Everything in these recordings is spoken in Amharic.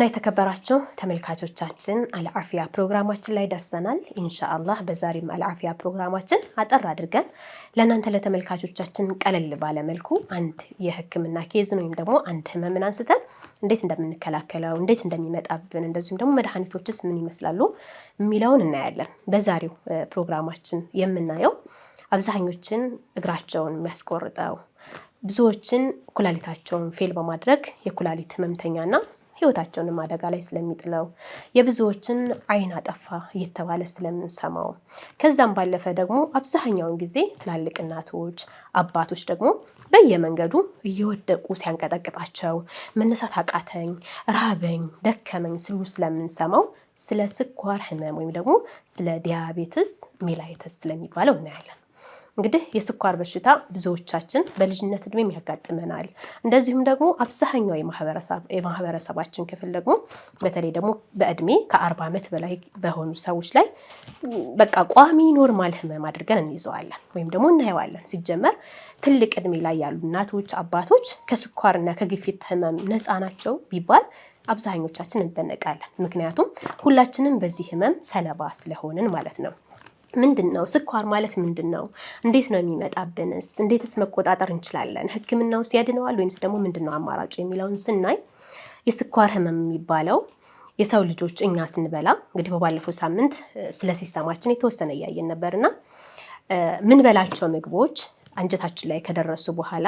ውድና የተከበራችሁ ተመልካቾቻችን አልዓፊያ ፕሮግራማችን ላይ ደርሰናል። ኢንሻአላህ በዛሬም አልዓፊያ ፕሮግራማችን አጠር አድርገን ለእናንተ ለተመልካቾቻችን ቀለል ባለ መልኩ አንድ የህክምና ኬዝን ወይም ደግሞ አንድ ህመምን አንስተን እንዴት እንደምንከላከለው እንዴት እንደሚመጣብን እንደዚሁም ደግሞ መድኃኒቶችስ ምን ይመስላሉ የሚለውን እናያለን። በዛሬው ፕሮግራማችን የምናየው አብዛኞችን እግራቸውን የሚያስቆርጠው ብዙዎችን ኩላሊታቸውን ፌል በማድረግ የኩላሊት ህመምተኛና ህይወታቸውን አደጋ ላይ ስለሚጥለው የብዙዎችን አይን አጠፋ እየተባለ ስለምንሰማው ከዛም ባለፈ ደግሞ አብዛኛውን ጊዜ ትላልቅ እናቶች አባቶች ደግሞ በየመንገዱ እየወደቁ ሲያንቀጠቅጣቸው መነሳት አቃተኝ ራበኝ ደከመኝ ሲሉ ስለምንሰማው ስለ ስኳር ህመም ወይም ደግሞ ስለ ዲያቤትስ ሜላይተስ ስለሚባለው እናያለን። እንግዲህ የስኳር በሽታ ብዙዎቻችን በልጅነት እድሜም ያጋጥመናል። እንደዚሁም ደግሞ አብዛኛው የማህበረሰባችን ክፍል ደግሞ በተለይ ደግሞ በእድሜ ከ40 ዓመት በላይ በሆኑ ሰዎች ላይ በቃ ቋሚ ኖርማል ህመም አድርገን እንይዘዋለን ወይም ደግሞ እናየዋለን። ሲጀመር ትልቅ እድሜ ላይ ያሉ እናቶች አባቶች ከስኳርና ከግፊት ህመም ነፃ ናቸው ቢባል አብዛኞቻችን እንደነቃለን። ምክንያቱም ሁላችንም በዚህ ህመም ሰለባ ስለሆንን ማለት ነው። ምንድነው ስኳር ማለት ምንድነው? እንዴት ነው የሚመጣብንስ? እንዴትስ መቆጣጠር እንችላለን? ህክምናውስ ያድነዋል ወይስ ደግሞ ምንድነው አማራጭ የሚለውን ስናይ የስኳር ህመም የሚባለው የሰው ልጆች እኛ ስንበላ እንግዲህ በባለፈው ሳምንት ስለ ሲስተማችን የተወሰነ እያየን ነበርና ምን በላቸው ምግቦች አንጀታችን ላይ ከደረሱ በኋላ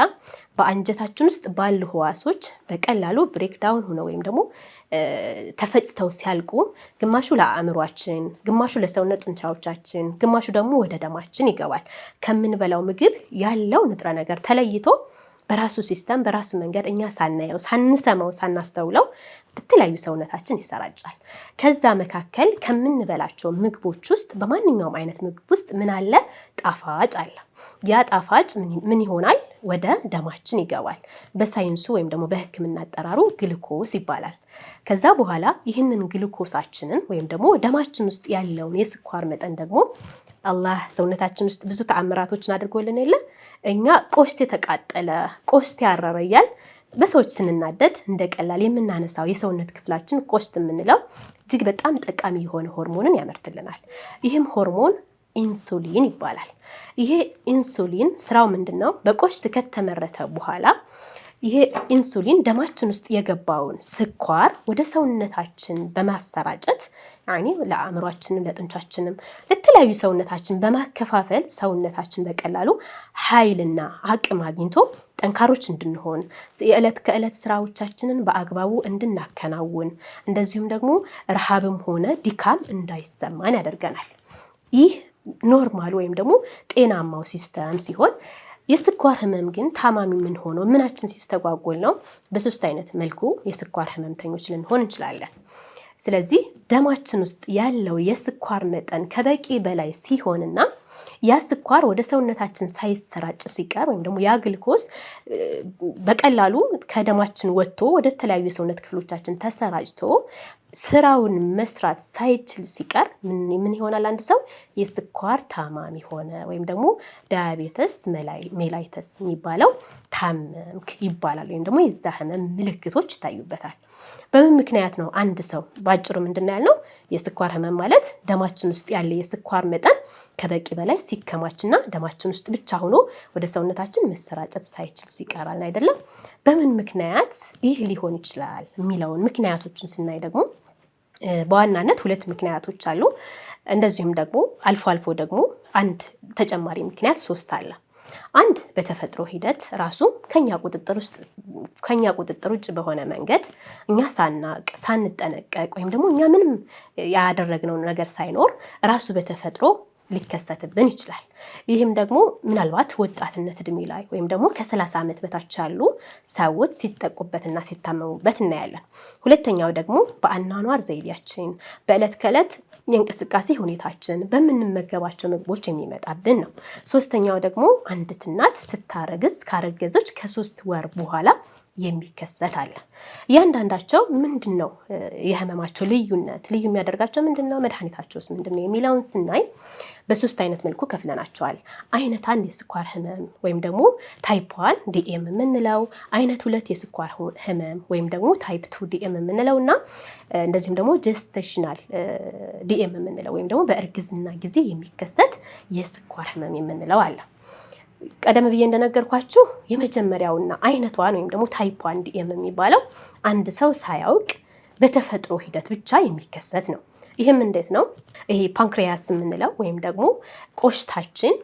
በአንጀታችን ውስጥ ባሉ ህዋሶች በቀላሉ ብሬክዳውን ሆነው ወይም ደግሞ ተፈጭተው ሲያልቁ ግማሹ ለአእምሯችን፣ ግማሹ ለሰውነት ጡንቻዎቻችን፣ ግማሹ ደግሞ ወደ ደማችን ይገባል። ከምንበላው ምግብ ያለው ንጥረ ነገር ተለይቶ በራሱ ሲስተም በራሱ መንገድ እኛ ሳናየው ሳንሰማው ሳናስተውለው በተለያዩ ሰውነታችን ይሰራጫል። ከዛ መካከል ከምንበላቸው ምግቦች ውስጥ በማንኛውም አይነት ምግብ ውስጥ ምን አለ? ጣፋጭ አለ። ያ ጣፋጭ ምን ይሆናል? ወደ ደማችን ይገባል። በሳይንሱ ወይም ደግሞ በህክምና አጠራሩ ግሉኮስ ይባላል። ከዛ በኋላ ይህንን ግሉኮሳችንን ወይም ደግሞ ደማችን ውስጥ ያለውን የስኳር መጠን ደግሞ አላህ ሰውነታችን ውስጥ ብዙ ተአምራቶችን አድርጎልን የለ እኛ ቆስት የተቃጠለ ቆስት ያረረ እያል በሰዎች ስንናደድ እንደቀላል የምናነሳው የሰውነት ክፍላችን ቆስት የምንለው እጅግ በጣም ጠቃሚ የሆነ ሆርሞንን ያመርትልናል። ይህም ሆርሞን ኢንሱሊን ይባላል። ይሄ ኢንሱሊን ስራው ምንድነው? በቆስት ከተመረተ በኋላ ይሄ ኢንሱሊን ደማችን ውስጥ የገባውን ስኳር ወደ ሰውነታችን በማሰራጨት ለአእምሯችንም ለጡንቻችንም ለተለያዩ ሰውነታችን በማከፋፈል ሰውነታችን በቀላሉ ኃይልና አቅም አግኝቶ ጠንካሮች እንድንሆን የዕለት ከዕለት ስራዎቻችንን በአግባቡ እንድናከናውን እንደዚሁም ደግሞ ረሃብም ሆነ ድካም እንዳይሰማን ያደርገናል። ይህ ኖርማል ወይም ደግሞ ጤናማው ሲስተም ሲሆን የስኳር ህመም ግን ታማሚ ምን ሆኖ ምናችን ሲስተጓጎል ነው? በሶስት አይነት መልኩ የስኳር ህመምተኞች ልንሆን እንችላለን። ስለዚህ ደማችን ውስጥ ያለው የስኳር መጠን ከበቂ በላይ ሲሆንና ያ ስኳር ወደ ሰውነታችን ሳይሰራጭ ሲቀር ወይም ደግሞ ያ ግሉኮስ በቀላሉ ከደማችን ወጥቶ ወደ ተለያዩ የሰውነት ክፍሎቻችን ተሰራጭቶ ስራውን መስራት ሳይችል ሲቀር ምን ይሆናል? አንድ ሰው የስኳር ታማሚ ሆነ ወይም ደግሞ ዲያቤትስ ሜላይተስ የሚባለው ታመምክ ይባላል። ወይም ደግሞ የዛ ህመም ምልክቶች ይታዩበታል። በምን ምክንያት ነው? አንድ ሰው ባጭሩ ምንድን ነው ያልነው? የስኳር ህመም ማለት ደማችን ውስጥ ያለ የስኳር መጠን ከበቂ በላይ ሲከማችና ደማችን ውስጥ ብቻ ሆኖ ወደ ሰውነታችን መሰራጨት ሳይችል ሲቀራል አይደለም? በምን ምክንያት ይህ ሊሆን ይችላል የሚለውን ምክንያቶችን ስናይ ደግሞ በዋናነት ሁለት ምክንያቶች አሉ። እንደዚሁም ደግሞ አልፎ አልፎ ደግሞ አንድ ተጨማሪ ምክንያት ሶስት አለ። አንድ በተፈጥሮ ሂደት ራሱ ከኛ ቁጥጥር ውጭ በሆነ መንገድ እኛ ሳናቅ ሳንጠነቀቅ ወይም ደግሞ እኛ ምንም ያደረግነው ነገር ሳይኖር ራሱ በተፈጥሮ ሊከሰትብን ይችላል። ይህም ደግሞ ምናልባት ወጣትነት እድሜ ላይ ወይም ደግሞ ከ30 ዓመት በታች ያሉ ሰዎች ሲጠቁበትና ሲታመሙበት እናያለን። ሁለተኛው ደግሞ በአኗኗር ዘይቤያችን በዕለት ከዕለት የእንቅስቃሴ ሁኔታችን በምንመገባቸው ምግቦች የሚመጣብን ነው። ሶስተኛው ደግሞ አንዲት እናት ስታረግዝ ካረገዘች ከ3 ወር በኋላ የሚከሰት አለ። እያንዳንዳቸው ምንድነው የህመማቸው ልዩነት፣ ልዩ የሚያደርጋቸው ምንድነው፣ መድኃኒታቸውስ ምንድነው የሚለውን ስናይ በሶስት አይነት መልኩ ከፍለናቸዋል። አይነት 1 የስኳር ህመም ወይም ደግሞ ታይፕ 1 ዲኤም የምንለው፣ አይነት 2 የስኳር ህመም ወይም ደግሞ ታይፕ 2 ዲኤም የምንለው እና እንደዚሁም ደግሞ ጀስቴሽናል ዲኤም የምንለው ወይም ደግሞ በእርግዝና ጊዜ የሚከሰት የስኳር ህመም የምንለው አለ። ቀደም ብዬ እንደነገርኳችሁ የመጀመሪያውና አይነት 1 ወይም ደግሞ ታይፕ 1 ዲኤም የሚባለው አንድ ሰው ሳያውቅ በተፈጥሮ ሂደት ብቻ የሚከሰት ነው። ይህም እንዴት ነው? ይሄ ፓንክሪያስ የምንለው ወይም ደግሞ ቆሽታችን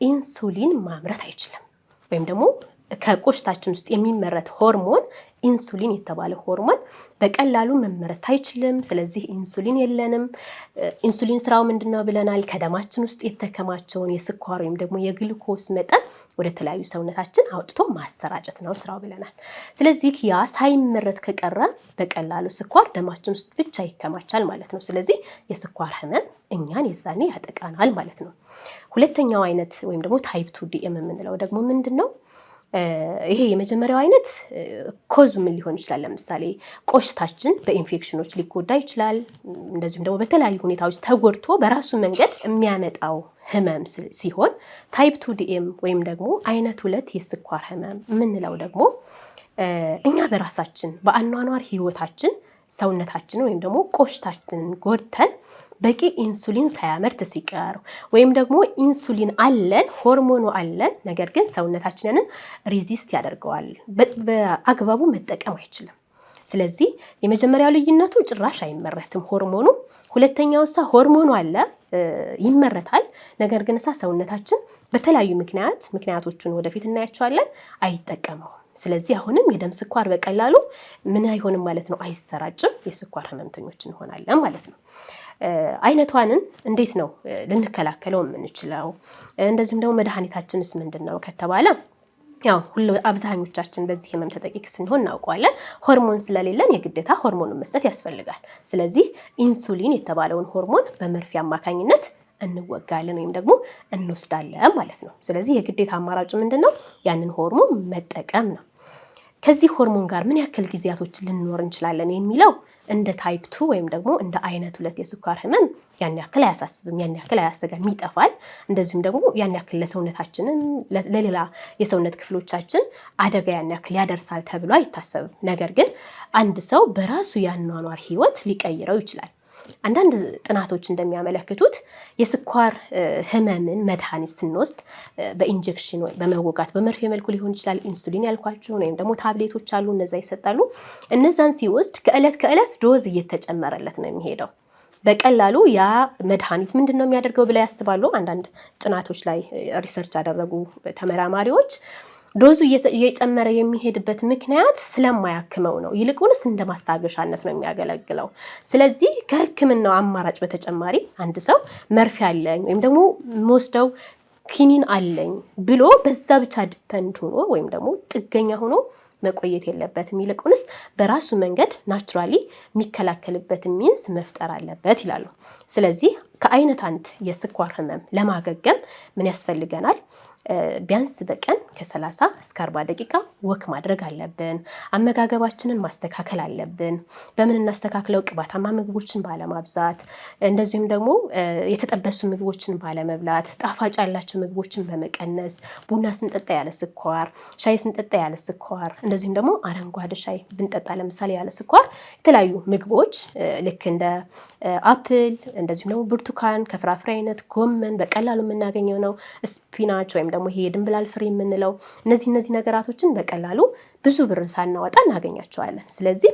ኢንሱሊን ማምረት አይችልም። ወይም ደግሞ ከቆሽታችን ውስጥ የሚመረት ሆርሞን ኢንሱሊን የተባለ ሆርሞን በቀላሉ መመረት አይችልም። ስለዚህ ኢንሱሊን የለንም። ኢንሱሊን ስራው ምንድነው ብለናል? ከደማችን ውስጥ የተከማቸውን የስኳር ወይም ደግሞ የግሉኮስ መጠን ወደ ተለያዩ ሰውነታችን አውጥቶ ማሰራጨት ነው ስራው ብለናል። ስለዚህ ያ ሳይመረት ከቀረ በቀላሉ ስኳር ደማችን ውስጥ ብቻ ይከማቻል ማለት ነው። ስለዚህ የስኳር ህመም እኛን የዛኔ ያጠቃናል ማለት ነው። ሁለተኛው አይነት ወይም ደግሞ ታይፕ 2 ዲኤም የምንለው ደግሞ ምንድነው? ይሄ የመጀመሪያው አይነት ኮዙ ምን ሊሆን ይችላል? ለምሳሌ ቆሽታችን በኢንፌክሽኖች ሊጎዳ ይችላል። እንደዚሁም ደግሞ በተለያዩ ሁኔታዎች ተጎድቶ በራሱ መንገድ የሚያመጣው ህመም ሲሆን ታይፕ 2 ዲኤም ወይም ደግሞ አይነት 2 የስኳር ህመም የምንለው ደግሞ እኛ በራሳችን በአኗኗር ህይወታችን ሰውነታችንን ወይም ደግሞ ቆሽታችንን ጎድተን በቂ ኢንሱሊን ሳያመርት ሲቀር ወይም ደግሞ ኢንሱሊን አለን፣ ሆርሞኑ አለን፣ ነገር ግን ሰውነታችንን ሪዚስት ያደርገዋል፣ በአግባቡ መጠቀም አይችልም። ስለዚህ የመጀመሪያው ልዩነቱ ጭራሽ አይመረትም ሆርሞኑ። ሁለተኛው ሆርሞኑ አለ ይመረታል፣ ነገር ግን ሰውነታችን በተለያዩ ምክንያቶችን ወደፊት እናያቸዋለን አይጠቀመውም። ስለዚህ አሁንም የደም ስኳር በቀላሉ ምን አይሆንም ማለት ነው፣ አይሰራጭም። የስኳር ህመምተኞች እንሆናለን ማለት ነው። አይነቷንን እንዴት ነው ልንከላከለው የምንችለው? እንደዚሁም ደግሞ መድኃኒታችንስ ምንድነው ከተባለ ያው አብዛኞቻችን በዚህ ህመም ተጠቂ ስንሆን እናውቀዋለን። ሆርሞን ስለሌለን የግዴታ ሆርሞኑን መስጠት ያስፈልጋል። ስለዚህ ኢንሱሊን የተባለውን ሆርሞን በመርፌ አማካኝነት እንወጋለን ወይም ደግሞ እንወስዳለን ማለት ነው። ስለዚህ የግዴታ አማራጩ ምንድነው? ያንን ሆርሞን መጠቀም ነው። ከዚህ ሆርሞን ጋር ምን ያክል ጊዜያቶችን ልንኖር እንችላለን የሚለው እንደ ታይፕ 2 ወይም ደግሞ እንደ አይነት 2 የስኳር ህመም ያን ያክል አያሳስብም፣ ያን ያክል አያሰጋም፣ ይጠፋል። እንደዚሁም ደግሞ ያን ያክል ለሰውነታችንን ለሌላ የሰውነት ክፍሎቻችን አደጋ ያን ያክል ያደርሳል ተብሎ አይታሰብም። ነገር ግን አንድ ሰው በራሱ የአኗኗር ህይወት ሊቀይረው ይችላል። አንዳንድ ጥናቶች እንደሚያመለክቱት የስኳር ህመምን መድኃኒት ስንወስድ በኢንጀክሽን ወይ በመወጋት በመርፌ መልኩ ሊሆን ይችላል። ኢንሱሊን ያልኳቸው ወይም ደግሞ ታብሌቶች አሉ፣ እነዛ ይሰጣሉ። እነዛን ሲወስድ ከእለት ዶዝ እየተጨመረለት ነው የሚሄደው። በቀላሉ ያ መድኃኒት ምንድነው የሚያደርገው ብለው ያስባሉ። አንዳንድ ጥናቶች ላይ ሪሰርች ያደረጉ ተመራማሪዎች ዶዙ እየጨመረ የሚሄድበት ምክንያት ስለማያክመው ነው። ይልቁንስ እንደ ማስታገሻነት ነው የሚያገለግለው። ስለዚህ ከህክምናው አማራጭ በተጨማሪ አንድ ሰው መርፌ አለኝ ወይም ደግሞ የምወስደው ኪኒን አለኝ ብሎ በዛ ብቻ ዲፐንድ ሆኖ ወይም ደግሞ ጥገኛ ሆኖ መቆየት የለበትም። ይልቁንስ በራሱ መንገድ ናቹራሊ የሚከላከልበት ሚንስ መፍጠር አለበት ይላሉ። ስለዚህ ከአይነት 1 የስኳር ህመም ለማገገም ምን ያስፈልገናል? ቢያንስ በቀን ከ30 እስከ 40 ደቂቃ ወክ ማድረግ አለብን። አመጋገባችንን ማስተካከል አለብን። በምን እናስተካክለው? ቅባታማ ምግቦችን ባለማብዛት፣ እንደዚሁም ደግሞ የተጠበሱ ምግቦችን ባለመብላት፣ ጣፋጭ ያላቸው ምግቦችን በመቀነስ፣ ቡና ስንጠጣ ያለ ስኳር፣ ሻይ ስንጠጣ ያለ ስኳር፣ እንደዚሁም ደግሞ አረንጓዴ ሻይ ብንጠጣ ለምሳሌ ያለ ስኳር፣ የተለያዩ ምግቦች ልክ እንደ አፕል፣ እንደዚሁም ደግሞ ብርቱካን፣ ከፍራፍሬ አይነት ጎመን በቀላሉ የምናገኘው ነው። ስፒናች ወይም ደግሞ ይሄ የድንብላል ፍሬ የምንለው እነዚህ ነገራቶችን በቀላሉ ብዙ ብር ሳናወጣ እናገኛቸዋለን። ስለዚህ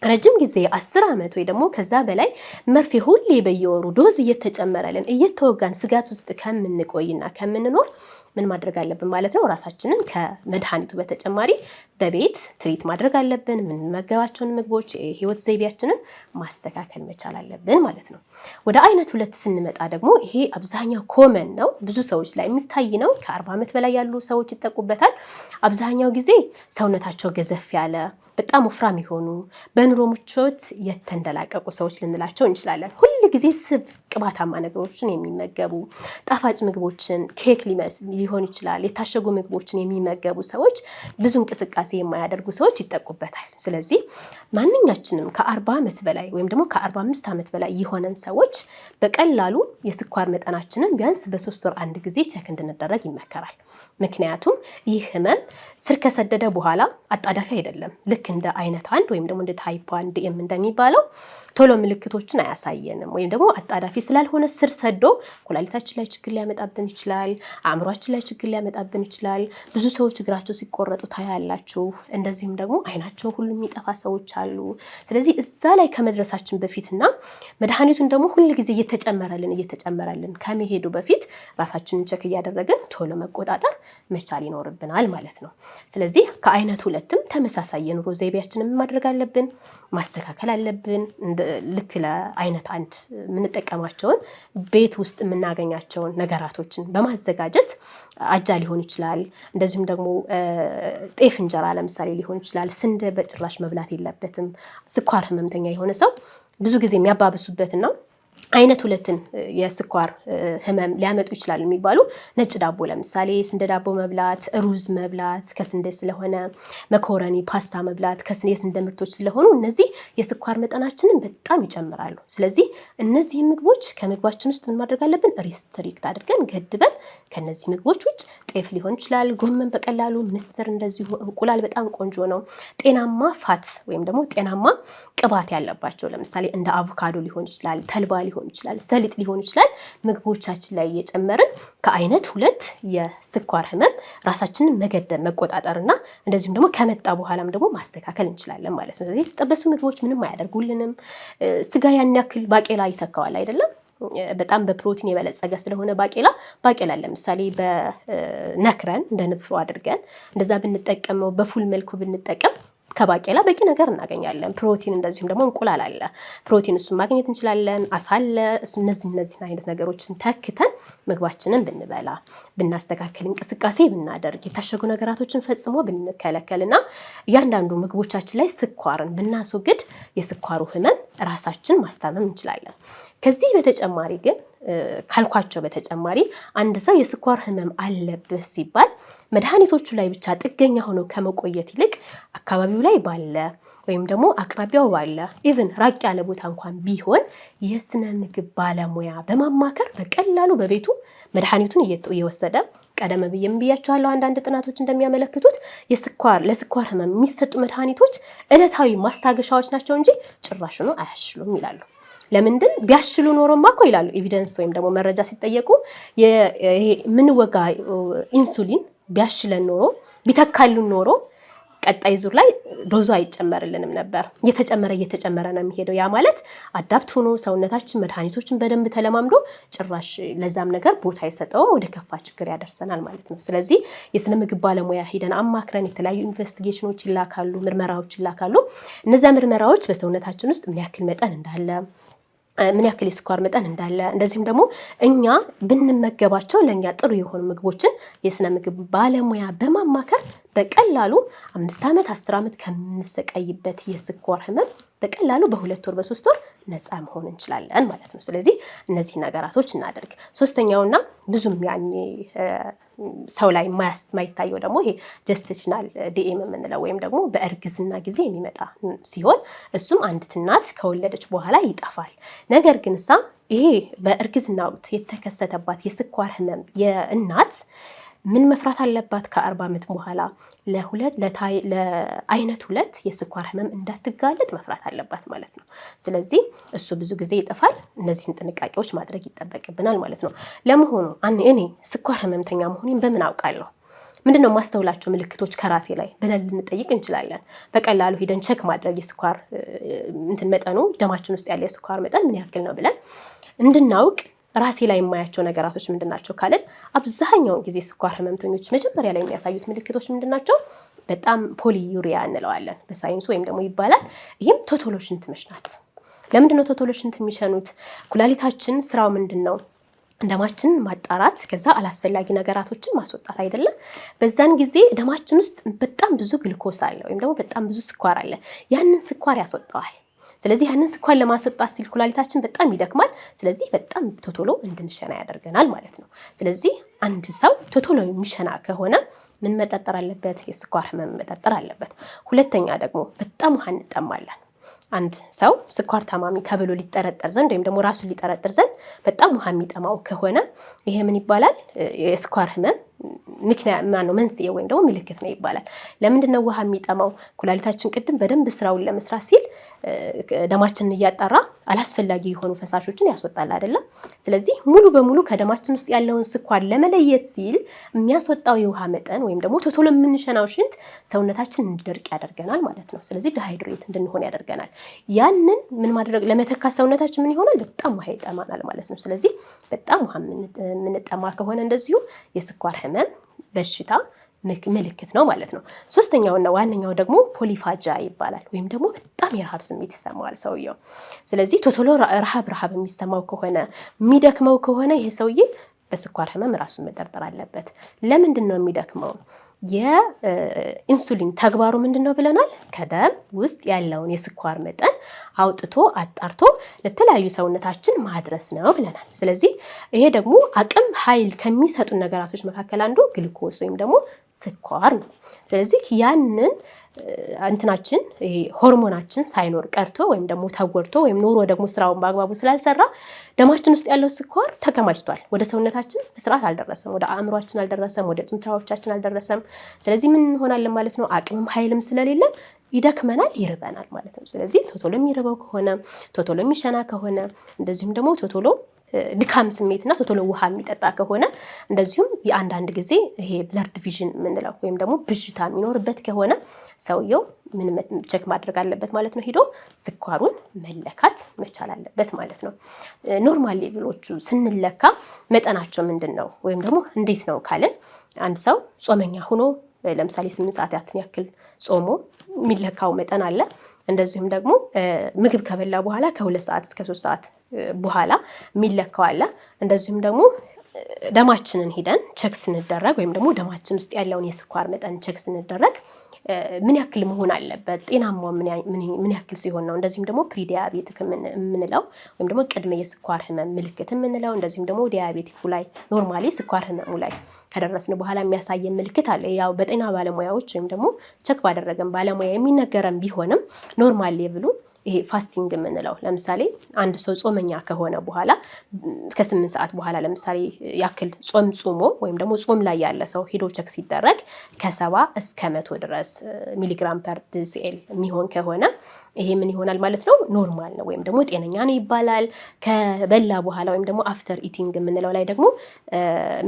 ረጅም ጊዜ 10 ዓመት ወይ ደግሞ ከዛ በላይ መርፌ ሁሌ በየወሩ ዶዝ እየተጨመረልን እየተወጋን ስጋት ውስጥ ከምንቆይና ከምንኖር ምን ማድረግ አለብን ማለት ነው? ራሳችንን ከመድኃኒቱ በተጨማሪ በቤት ትሪት ማድረግ አለብን። የምንመገባቸውን ምግቦች የህይወት ዘይቤያችንን ማስተካከል መቻል አለብን ማለት ነው። ወደ አይነት 2 ስንመጣ ደግሞ ይሄ አብዛኛው ኮመን ነው፣ ብዙ ሰዎች ላይ የሚታይ ነው። ከ40 ዓመት በላይ ያሉ ሰዎች ይጠቁበታል። አብዛኛው ጊዜ ሰውነታቸው ገዘፍ ያለ በጣም ወፍራም የሆኑ በኑሮ ምቾት የተንደላቀቁ ሰዎች ልንላቸው እንችላለን። ሁል ጊዜ ስብ ቅባታማ ነገሮችን የሚመገቡ ጣፋጭ ምግቦችን ኬክ ሊሆን ይችላል የታሸጉ ምግቦችን የሚመገቡ ሰዎች ብዙ እንቅስቃሴ የማያደርጉ ሰዎች ይጠቁበታል። ስለዚህ ማንኛችንም ከ40 ዓመት በላይ ወይም ደግሞ ከ45 ዓመት በላይ የሆነን ሰዎች በቀላሉ የስኳር መጠናችንን ቢያንስ በ3 ወር አንድ ጊዜ ቼክ እንድንደረግ ይመከራል። ምክንያቱም ይህ ህመም ስር ከሰደደ በኋላ አጣዳፊ አይደለም። ልክ እንደ አይነት 1 ወይም ደግሞ እንደ ታይፕ 1 ዲኤም እንደሚባለው ቶሎ ምልክቶችን አያሳየንም። ወይም ደግሞ አጣዳፊ ስላልሆነ ስር ሰዶ ኩላሊታችን ላይ ችግር ሊያመጣብን ይችላል። አእምሯችን ላይ ችግር ሊያመጣብን ይችላል። ብዙ ሰዎች እግራቸው ሲቆረጡ ታያላችሁ። እንደዚህም ደግሞ አይናቸው ሁሉ የሚጠፋ ሰዎች አሉ። ስለዚህ እዛ ላይ ከመድረሳችን በፊትና መድኃኒቱን ደግሞ ሁሉ ጊዜ እየተጨመረልን ከመሄዱ በፊት ራሳችንን ቸክ እያደረግን ቶሎ መቆጣጠር መቻል ይኖርብናል ማለት ነው። ስለዚህ ከአይነት 2ም ተመሳሳይ የኑሮ ዘይቤያችንን ማድረግ አለብን፣ ማስተካከል አለብን። ልክ ለአይነት 1 የምንጠቀማቸውን ቤት ውስጥ የምናገኛቸውን ነገራቶችን በማዘጋጀት አጃ ሊሆን ይችላል። እንደዚሁም ደግሞ ጤፍ እንጀራ ለምሳሌ ሊሆን ይችላል። ስንዴ በጭራሽ መብላት የለበትም። ስኳር ህመምተኛ የሆነ ሰው ብዙ ጊዜ የሚያባብሱበትና አይነት 2ን የስኳር ህመም ሊያመጡ ይችላሉ የሚባሉ ነጭ ዳቦ ለምሳሌ ስንዴ ዳቦ መብላት፣ ሩዝ መብላት ከስንዴ ስለሆነ፣ መኮረኒ ፓስታ መብላት የስንዴ ምርቶች ስለሆኑ እነዚህ የስኳር መጠናችንን በጣም ይጨምራሉ። ስለዚህ እነዚህ ምግቦች ከምግባችን ውስጥ ምን ማድረግ አለብን? ሪስትሪክት አድርገን ገድበን ከነዚህ ምግቦች ውጭ ጤፍ ሊሆን ይችላል፣ ጎመን በቀላሉ፣ ምስር እንደዚሁ፣ እንቁላል በጣም ቆንጆ ነው። ጤናማ ፋት ወይም ደግሞ ጤናማ ቅባት ያለባቸው ለምሳሌ እንደ አቮካዶ ሊሆን ይችላል፣ ተልባ ሊሆን ይችላል፣ ሰሊጥ ሊሆን ይችላል ምግቦቻችን ላይ እየጨመርን ከአይነት 2 የስኳር ህመም ራሳችንን መገደብ መቆጣጠርና እንደዚሁም ደግሞ ከመጣ በኋላም ደግሞ ማስተካከል እንችላለን ማለት ነው። ስለዚህ የተጠበሱ ምግቦች ምንም አያደርጉልንም። ስጋ ያን ያክል ባቄላ ይተካዋል አይደለም። በጣም በፕሮቲን የበለጸገ ስለሆነ ባቄላ ለምሳሌ በነክረን እንደ ንፍሮ አድርገን እንደዛ ብንጠቀመው በፉል መልኩ ብንጠቀም ከባቄላ በቂ ነገር እናገኛለን። ፕሮቲን እንደዚሁም ደግሞ እንቁላል አለ። ፕሮቲን እሱን ማግኘት እንችላለን። አሳ አለ። እነዚህ አይነት ነገሮችን ተክተን ምግባችንን ብንበላ ብናስተካከል፣ እንቅስቃሴ ብናደርግ፣ የታሸጉ ነገራቶችን ፈጽሞ ብንከለከልና እያንዳንዱ ምግቦቻችን ላይ ስኳርን ብናስወግድ የስኳሩ ህመም ራሳችን ማስታመም እንችላለን። ከዚህ በተጨማሪ ግን ካልኳቸው በተጨማሪ አንድ ሰው የስኳር ህመም አለበት ሲባል መድኃኒቶቹ ላይ ብቻ ጥገኛ ሆኖ ከመቆየት ይልቅ አካባቢው ላይ ባለ ወይም ደግሞ አቅራቢያው ባለ ኢቭን ራቅ ያለ ቦታ እንኳን ቢሆን የስነ ምግብ ባለሙያ በማማከር በቀላሉ በቤቱ መድኃኒቱን እየወሰደ ቀደም ብያቸዋለሁ። አንዳንድ ጥናቶች እንደሚያመለክቱት ለስኳር ህመም የሚሰጡ መድኃኒቶች ዕለታዊ ማስታገሻዎች ናቸው እንጂ ጭራሽ ነው አያሽሉም ይላሉ። ለምንድን ቢያሽሉ ኖሮማ እኮ ይላሉ ኤቪደንስ ወይም ደግሞ መረጃ ሲጠየቁ ይሄ ምንወጋ ኢንሱሊን ቢያሽለን ኖሮ ቢተካሉን ኖሮ ቀጣይ ዙር ላይ ዶዙ አይጨመርልንም ነበር። እየተጨመረ ነው የሚሄደው። ያ ማለት አዳፕት ሆኖ ሰውነታችን መድኃኒቶችን በደንብ ተለማምዶ ጭራሽ ለዛም ነገር ቦታ አይሰጠውም፣ ወደ ከፋ ችግር ያደርሰናል ማለት ነው። ስለዚህ የስነ ምግብ ባለሙያ ሄደን አማክረን የተለያዩ ኢንቨስቲጌሽኖች ይላካሉ፣ ምርመራዎች ይላካሉ። እነዚያ ምርመራዎች በሰውነታችን ውስጥ ምን ያክል መጠን እንዳለ ምን ያክል የስኳር መጠን እንዳለ እንደዚሁም ደግሞ እኛ ብንመገባቸው ለእኛ ጥሩ የሆኑ ምግቦችን የስነ ምግብ ባለሙያ በማማከር በቀላሉ 5 ዓመት 10 ዓመት ከምንሰቃይበት የስኳር ህመም በቀላሉ በ2 ወር በ3 ወር ነፃ መሆን እንችላለን ማለት ነው። ስለዚህ እነዚህ ነገራቶች እናደርግ። ሶስተኛውና ብዙም ያኔ ሰው ላይ ማይታየው ደግሞ ይሄ ጀስቴሽናል ዲኤም የምንለው ወይም ደግሞ በእርግዝና ጊዜ የሚመጣ ሲሆን እሱም አንዲት እናት ከወለደች በኋላ ይጠፋል። ነገር ግን ይሄ በእርግዝና ወቅት የተከሰተባት የስኳር ህመም የእናት ምን መፍራት አለባት? ከ40 ዓመት በኋላ ለአይነት 2 የስኳር ህመም እንዳትጋለጥ መፍራት አለባት ማለት ነው። ስለዚህ እሱ ብዙ ጊዜ ይጠፋል። እነዚህን ጥንቃቄዎች ማድረግ ይጠበቅብናል ማለት ነው። ለመሆኑ እኔ ስኳር ህመምተኛ መሆኔን በምን አውቃለሁ? ምንድነው ማስተውላቸው ምልክቶች ከራሴ ላይ ብለን ልንጠይቅ እንችላለን። በቀላሉ ሄደን ቼክ ማድረግ የስኳር መጠኑ ደማችን ውስጥ ያለ የስኳር መጠን ምን ያክል ነው ብለን እንድናውቅ ራሴ ላይ የማያቸው ነገራቶች ምንድናቸው ካለን አብዛኛውን ጊዜ ስኳር ህመምተኞች መጀመሪያ ላይ የሚያሳዩት ምልክቶች ምንድናቸው? በጣም ፖሊዩሪያ እንለዋለን በሳይንሱ ወይም ደግሞ ይባላል። ይህም ቶቶሎ ሽንት መሽናት። ለምንድነው ቶቶሎ ሽንት የሚሸኑት? ኩላሊታችን ስራው ምንድነው? ደማችን ማጣራት ከዛ አላስፈላጊ ነገራቶችን ማስወጣት አይደለም። በዛን ጊዜ ደማችን ውስጥ በጣም ብዙ ግሉኮስ አለ ወይም ደግሞ በጣም ብዙ ስኳር አለ። ያንን ስኳር ያስወጣዋል። ስለዚህ ያንን ስኳር ለማስወጣት ሲል ኩላሊታችን በጣም ይደክማል። ስለዚህ በጣም ቶቶሎ እንድንሸና ያደርገናል ማለት ነው። ስለዚህ አንድ ሰው ቶቶሎ የሚሸና ከሆነ ምን መጠርጠር አለበት? የስኳር ህመም መጠርጠር አለበት። ሁለተኛ ደግሞ በጣም ውሃ እንጠማለን። አንድ ሰው ስኳር ታማሚ ተብሎ ሊጠረጠር ዘንድ ወይም ደግሞ ራሱን ሊጠረጥር ዘንድ በጣም ውሃ የሚጠማው ከሆነ ይሄ ምን ይባላል? የስኳር ህመም ምክንያት ማነው? መንስኤ ወይም ደግሞ ምልክት ነው ይባላል። ለምንድን ነው ውሃ የሚጠማው? ኩላሊታችን ቅድም በደንብ ስራውን ለመስራት ሲል ደማችንን እያጣራ አላስፈላጊ የሆኑ ፈሳሾችን ያስወጣል አይደለም? ስለዚህ ሙሉ በሙሉ ከደማችን ውስጥ ያለውን ስኳር ለመለየት ሲል የሚያስወጣው የውሃ መጠን ወይም ደግሞ ቶሎ የምንሸናው ሽንት ሰውነታችን እንዲደርቅ ያደርገናል ማለት ነው። ስለዚህ ዲሃይድሬት እንድንሆን ያደርገናል። ያንን ምን ማድረግ ለመተካት ሰውነታችን ምን ይሆናል? በጣም ውሃ ይጠማናል ማለት ነው። ስለዚህ በጣም ውሃ የምንጠማ ከሆነ እንደዚሁ የስኳር ህመም በሽታ ምልክት ነው ማለት ነው። ሶስተኛውና ዋነኛው ደግሞ ፖሊፋጃ ይባላል። ወይም ደግሞ በጣም የረሃብ ስሜት ይሰማዋል ሰውየው። ስለዚህ ቶቶሎ ረሃብ የሚሰማው ከሆነ የሚደክመው ከሆነ ይሄ ሰውዬ በስኳር ህመም ራሱን መጠርጠር አለበት። ለምንድን ነው የሚደክመው? የኢንሱሊን ተግባሩ ምንድነው ብለናል? ከደም ውስጥ ያለውን የስኳር መጠን አውጥቶ አጣርቶ ለተለያዩ ሰውነታችን ማድረስ ነው ብለናል። ስለዚህ ይሄ ደግሞ አቅም ኃይል ከሚሰጡን ነገራቶች መካከል አንዱ ግሉኮስ ወይም ደግሞ ስኳር ነው። ስለዚህ ያንን እንትናችን ሆርሞናችን ሳይኖር ቀርቶ ወይም ደግሞ ተጎድቶ ወይም ኖሮ ደግሞ ስራውን በአግባቡ ስላልሰራ ደማችን ውስጥ ያለው ስኳር ተከማችቷል። ወደ ሰውነታችን በስርዓት አልደረሰም፣ ወደ አእምሯችን አልደረሰም፣ ወደ ጡንቻዎቻችን አልደረሰም። ስለዚህ ምን እንሆናለን ማለት ነው? አቅምም ኃይልም ስለሌለ ይደክመናል፣ ይርበናል ማለት ነው። ስለዚህ ቶቶሎ የሚርበው ከሆነ ቶቶሎ የሚሸና ከሆነ እንደዚሁም ደግሞ ቶቶሎ ድካም ስሜትና ቶቶሎ ውሃ የሚጠጣ ከሆነ እንደዚሁም የአንዳንድ ጊዜ ይሄ ብለርድ ቪዥን የምንለው ወይም ደግሞ ብዥታ የሚኖርበት ከሆነ ሰውየው ምን ቼክ ማድረግ አለበት ማለት ነው? ሄዶ ስኳሩን መለካት መቻል አለበት ማለት ነው። ኖርማል ሌቭሎቹ ስንለካ መጠናቸው ምንድን ነው ወይም ደግሞ እንዴት ነው ካልን አንድ ሰው ጾመኛ ሆኖ ለምሳሌ 8 ሰዓታትን ያክል ጾሞ የሚለካው መጠን አለ። እንደዚሁም ደግሞ ምግብ ከበላ በኋላ ከ2 ሰዓት እስከ 3 ሰዓት በኋላ የሚለካው አለ። እንደዚሁም ደግሞ ደማችንን ሂደን ቸክ ስንደረግ ወይም ደግሞ ደማችን ውስጥ ያለውን የስኳር መጠን ቸክ ስንደረግ ምን ያክል መሆን አለበት፣ ጤናማው ምን ያክል ሲሆን ነው። እንደዚሁም ደግሞ ፕሪዲያቤቲክ የምንለው ወይም ደግሞ ቅድመ የስኳር ህመም ምልክት የምንለው እንደዚሁም ደግሞ ዲያቤቲኩ ላይ ኖርማሊ ስኳር ህመሙ ላይ ከደረስን በኋላ የሚያሳየን ምልክት አለ። ያው በጤና ባለሙያዎች ወይም ደግሞ ቸክ ባደረገን ባለሙያ የሚነገረን ቢሆንም ኖርማል ሌቭሉ ይሄ ፋስቲንግ የምንለው ለምሳሌ አንድ ሰው ጾመኛ ከሆነ በኋላ ከ8 ሰዓት በኋላ ለምሳሌ ያክል ጾም ጾሞ ወይም ደግሞ ጾም ላይ ያለ ሰው ሄዶ ቸክ ሲደረግ ከ70 እስከ 100 ድረስ ሚሊግራም ፐር ዲሲኤል የሚሆን ከሆነ ይሄ ምን ይሆናል ማለት ነው? ኖርማል ነው ወይም ደግሞ ጤነኛ ነው ይባላል። ከበላ በኋላ ወይም ደግሞ አፍተር ኢቲንግ የምንለው ላይ ደግሞ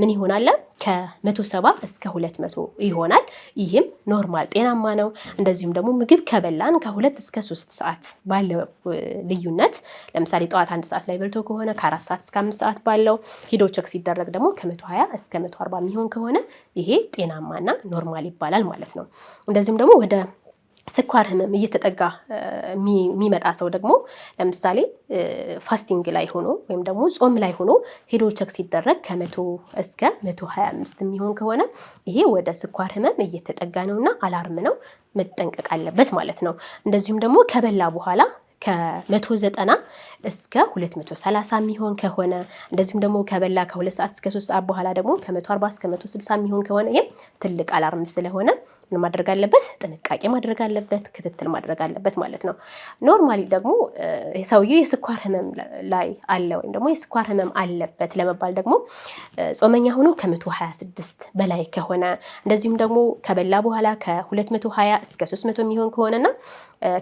ምን ይሆናል? ከ170 እስከ 200 ይሆናል። ይህም ኖርማል ጤናማ ነው። እንደዚሁም ደግሞ ምግብ ከበላን ከ2 እስከ 3 ሰዓት ባለው ልዩነት ለምሳሌ ጠዋት 1 ሰዓት ላይ በልቶ ከሆነ ከ4 ሰዓት እስከ 5 ሰዓት ባለው ሂዶ ቸክ ሲደረግ ደግሞ ከ120 እስከ 140 የሚሆን ከሆነ ይሄ ጤናማና ኖርማል ይባላል ማለት ነው። እንደዚሁም ደግሞ ወደ ስኳር ህመም እየተጠጋ የሚመጣ ሰው ደግሞ ለምሳሌ ፋስቲንግ ላይ ሆኖ ወይም ደግሞ ጾም ላይ ሆኖ ሄዶ ቸክ ሲደረግ ከ100 እስከ 125 የሚሆን ከሆነ ይሄ ወደ ስኳር ህመም እየተጠጋ ነውና አላርም ነው፣ መጠንቀቅ አለበት ማለት ነው። እንደዚሁም ደግሞ ከበላ በኋላ ከ190 እስከ 230 የሚሆን ከሆነ እንደዚሁም ደግሞ ከበላ ከ2 ሰዓት እስከ 3 ሰዓት በኋላ ደግሞ ከ140 እስከ 160 የሚሆን ከሆነ ይሄ ትልቅ አላርም ስለሆነ ምን ማድረግ አለበት? ጥንቃቄ ማድረግ አለበት፣ ክትትል ማድረግ አለበት ማለት ነው። ኖርማሊ ደግሞ ሰውዬው የስኳር ህመም ላይ አለ ወይም ደግሞ የስኳር ህመም አለበት ለመባል ደግሞ ጾመኛ ሆኖ ከ126 በላይ ከሆነ እንደዚሁም ደግሞ ከበላ በኋላ ከ220 እስከ 300 የሚሆን ከሆነና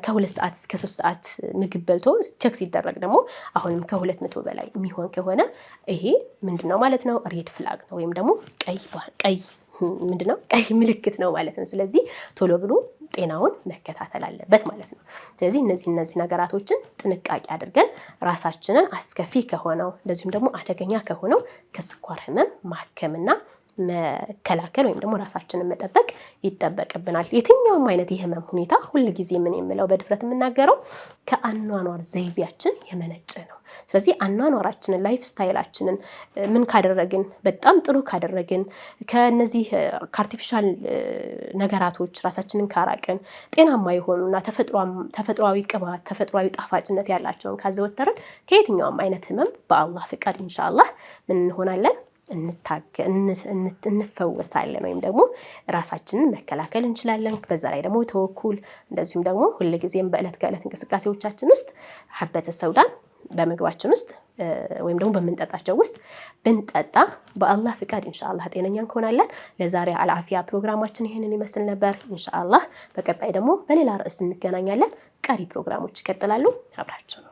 ከ2 ሰዓት እስከ 3 ሰዓት ምግብ በልቶ ቸክ ሲደረግ ደግሞ አሁንም ከ200 በላይ የሚሆን ከሆነ ይሄ ምንድነው ማለት ነው? ሬድ ፍላግ ነው ወይም ደግሞ ቀይ ምንድነው? ቀይ ምልክት ነው ማለት ነው። ስለዚህ ቶሎ ብሎ ጤናውን መከታተል አለበት ማለት ነው። ስለዚህ እነዚህ ነገራቶችን ጥንቃቄ አድርገን ራሳችንን አስከፊ ከሆነው እንደዚሁም ደግሞ አደገኛ ከሆነው ከስኳር ህመም ማከምና መከላከል ወይም ደግሞ ራሳችንን መጠበቅ ይጠበቅብናል። የትኛውም አይነት የህመም ሁኔታ ሁልጊዜ ምን የምለው በድፍረት የምናገረው ከአኗኗር ዘይቤያችን የመነጨ ነው። ስለዚህ አኗኗራችንን ላይፍ ስታይላችንን ምን ካደረግን በጣም ጥሩ ካደረግን ከነዚህ ከአርቲፊሻል ነገራቶች ራሳችንን ካራቅን ጤናማ የሆኑና ተፈጥሯዊ ቅባት ተፈጥሯዊ ጣፋጭነት ያላቸውን ካዘወተርን ከየትኛውም አይነት ህመም በአላህ ፍቃድ ኢንሻአላህ ምን እንሆናለን እንፈወሳለን ወይም ደግሞ ራሳችንን መከላከል እንችላለን። በዛ ላይ ደግሞ ተወኩል እንደዚሁም ደግሞ ሁልጊዜም በእለት ከእለት እንቅስቃሴዎቻችን ውስጥ ሐበተ ሰውዳን በምግባችን ውስጥ ወይም ደግሞ በምንጠጣቸው ውስጥ ብንጠጣ በአላህ ፍቃድ ኢንሻአላህ ጤነኛ እንሆናለን። ለዛሬ አልዓፊያ ፕሮግራማችን ይሄንን ይመስል ነበር። ኢንሻአላህ በቀጣይ ደግሞ በሌላ ርዕስ እንገናኛለን። ቀሪ ፕሮግራሞች ይቀጥላሉ። አብራችሁ